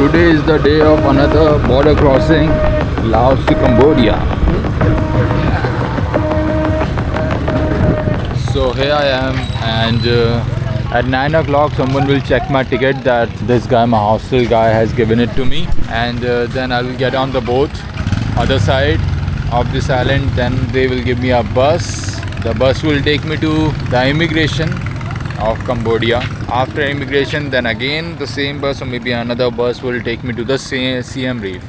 Today is the day of another border crossing, Laos to Cambodia. So here I am, and at 9 o'clock someone will check my ticket that this guy, my hostel guy, has given it to me, and then I will get on the boat other side of this island. Then they will give me a bus. The bus will take me to the immigration of Cambodia. After immigration, then again the same bus or maybe another bus will take me to the Siem Reap.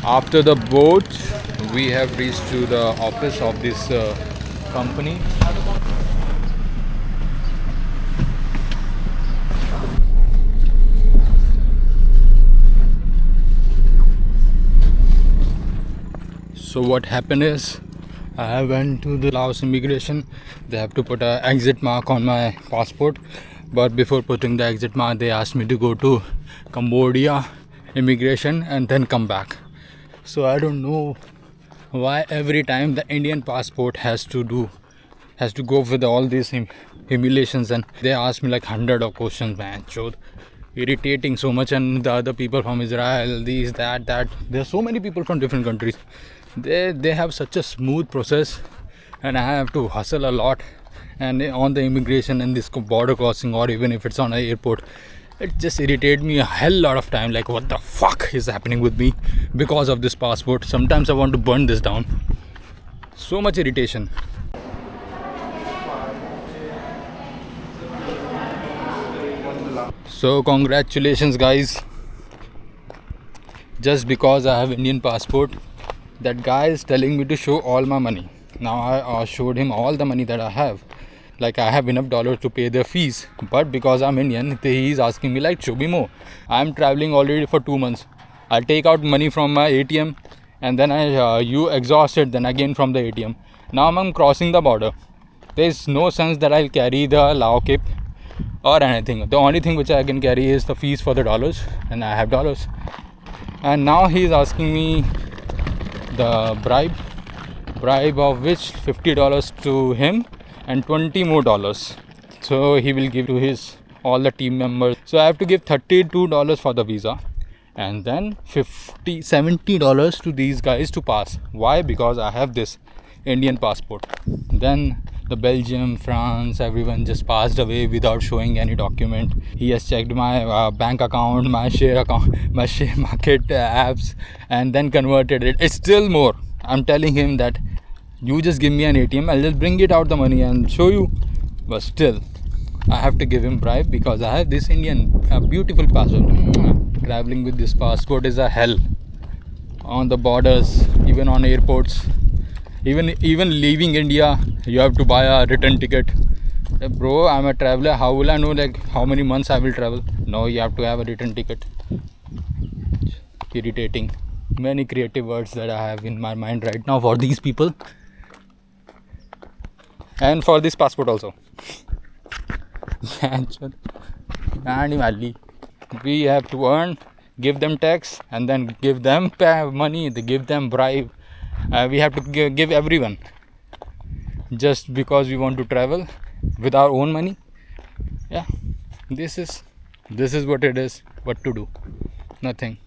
After the boat, we have reached to the office of this company. So what happened is, I went to the Laos immigration. They have to put an exit mark on my passport, but before putting the exit mark, they asked me to go to Cambodia immigration and then come back. So I don't know why every time the Indian passport has to go with all these humiliations, and they ask me like 100 of questions, man. So irritating so much. And the other people from Israel, these, that. There are so many people from different countries. They have such a smooth process, and I have to hustle a lot. And on the immigration and this border crossing, or even if it's on an airport, it just irritates me a hell lot of time. Like, what the fuck is happening with me because of this passport? Sometimes I want to burn this down. So much irritation. So congratulations, guys. Just because I have Indian passport, that guy is telling me to show all my money. Now I showed him all the money that I have. Like, I have enough dollars to pay their fees, but because I'm Indian, he is asking me like, show me more. I'm traveling already for 2 months. I'll take out money from my ATM, and then you exhaust it, then again from the ATM. Now I'm crossing the border. There's no sense that I'll carry the Lao kip or anything. The only thing which I can carry is the fees for the dollars, and I have dollars. And now he is asking me the bribe of which $50 to him and $20 more. So he will give to his all the team members. So I have to give $32 for the visa, and then $70 to these guys to pass. Why? Because I have this Indian passport. Then the Belgium, France, everyone just passed away without showing any document. He has checked my bank account, my share account, my share market apps, and then converted it. It's still more. I'm telling him that you just give me an ATM, I'll just bring it out the money and show you. But still, I have to give him bribe because I have this Indian beautiful passport. Traveling with this passport is a hell. On the borders, even on airports, even leaving India, you have to buy a return ticket. Bro, I'm a traveler. How will I know like how many months I will travel? No, you have to have a return ticket. Irritating. Many creative words that I have in my mind right now for these people, and for this passport also. We have to earn, give them tax, and then give them money, they give them bribe. We have to give everyone just because we want to travel with our own money. Yeah, this is what it is. What to do? Nothing.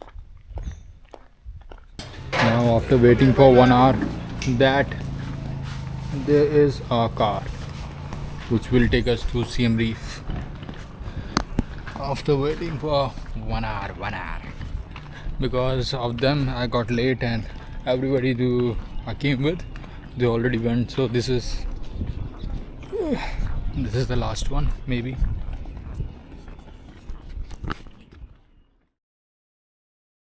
Now after waiting for 1 hour, that there is a car which will take us to Siem Reap. After waiting for 1 hour, because of them I got late, and everybody I came with, they already went. So this is the last one, maybe.